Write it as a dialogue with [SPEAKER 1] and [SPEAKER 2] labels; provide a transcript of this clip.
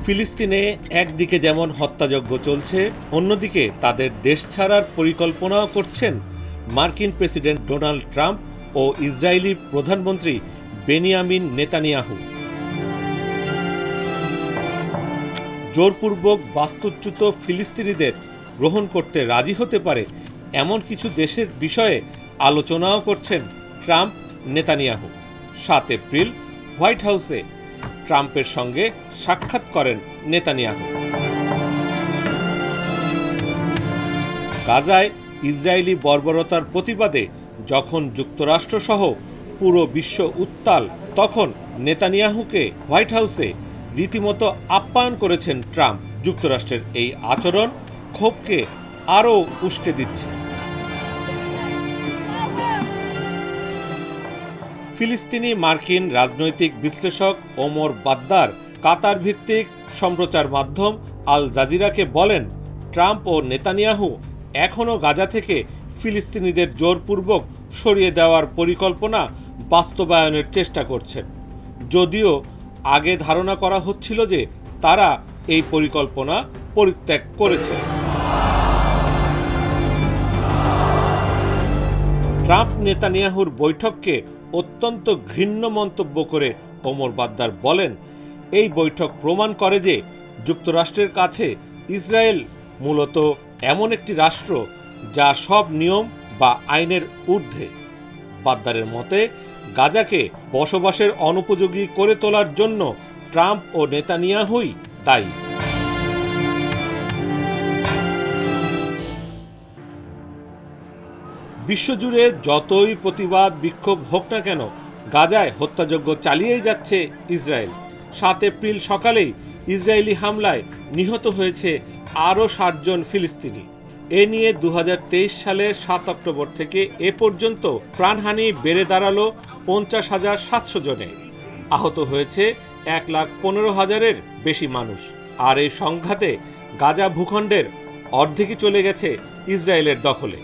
[SPEAKER 1] ফিলিস্তিনে একদিকে যেমন হত্যাযজ্ঞ চলছে, অন্যদিকে তাদের দেশ ছাড়ার পরিকল্পনাও করছেন মার্কিন প্রেসিডেন্ট ডোনাল্ড ট্রাম্প ও ইসরায়েলি প্রধানমন্ত্রী বেনিয়ামিন নেতানিয়াহু। জোরপূর্বক বাস্তুচ্যুত ফিলিস্তিনিদের গ্রহণ করতে রাজি হতে পারে এমন কিছু দেশের বিষয়ে আলোচনাও করছেন ট্রাম্প নেতানিয়াহু। ৭ এপ্রিল হোয়াইট হাউসে ট্রাম্পের সঙ্গে সাক্ষাৎ করেন নেতানিয়াহু। গাজায় ইসরায়েলি বর্বরতার প্রতিবাদে যখন যুক্তরাষ্ট্রসহ পুরো বিশ্ব উত্তাল, তখন নেতানিয়াহুকে হোয়াইট হাউসে রীতিমতো আপ্যায়ন করেছেন ট্রাম্প। যুক্তরাষ্ট্রের এই আচরণ ক্ষোভকে আরও উস্কে দিচ্ছে। ফিলিস্তিনি মার্কিন রাজনৈতিক বিশ্লেষক ওমর বাদ্দার কাতার ভিত্তিক সম্প্রচার মাধ্যম আল জাজিরাকে বলেন, ট্রাম্প ও নেতানিয়াহু এখনও গাজা থেকে ফিলিস্তিনিদের জোরপূর্বক সরিয়ে দেওয়ার পরিকল্পনা বাস্তবায়নের চেষ্টা করছেন, যদিও আগে ধারণা করা হচ্ছিল যে তারা এই পরিকল্পনা পরিত্যাগ করেছে। ট্রাম্প নেতানিয়াহুর বৈঠককে অত্যন্ত ঘৃণ্য মন্তব্য করে ওমর বাদ্দার বলেন, এই বৈঠক প্রমাণ করে যে যুক্তরাষ্ট্রের কাছে ইসরায়েল মূলত এমন একটি রাষ্ট্র যা সব নিয়ম বা আইনের ঊর্ধ্বে। বাদ্দারের মতে, গাজাকে বসবাসের অনুপযোগী করে তোলার জন্য ট্রাম্প ও নেতানিয়াহুই দায়ী। বিশ্বজুড়ে যতই প্রতিবাদ বিক্ষোভ হোক না কেন, গাজায় হত্যাযজ্ঞ চালিয়েই যাচ্ছে ইসরায়েল। ৭ এপ্রিল সকালেই ইসরায়েলি হামলায় নিহত হয়েছে আরও ৬০ জন ফিলিস্তিনি। এ নিয়ে ২০২৩ সালের ৭ অক্টোবর থেকে এ পর্যন্ত প্রাণহানি বেড়ে দাঁড়ালো ৫০,৭০০ জনে। আহত হয়েছে ১,১৫,০০০-এর বেশি মানুষ। আর এই সংঘাতে গাজা ভূখণ্ডের অর্ধেকই চলে গেছে ইসরায়েলের দখলে।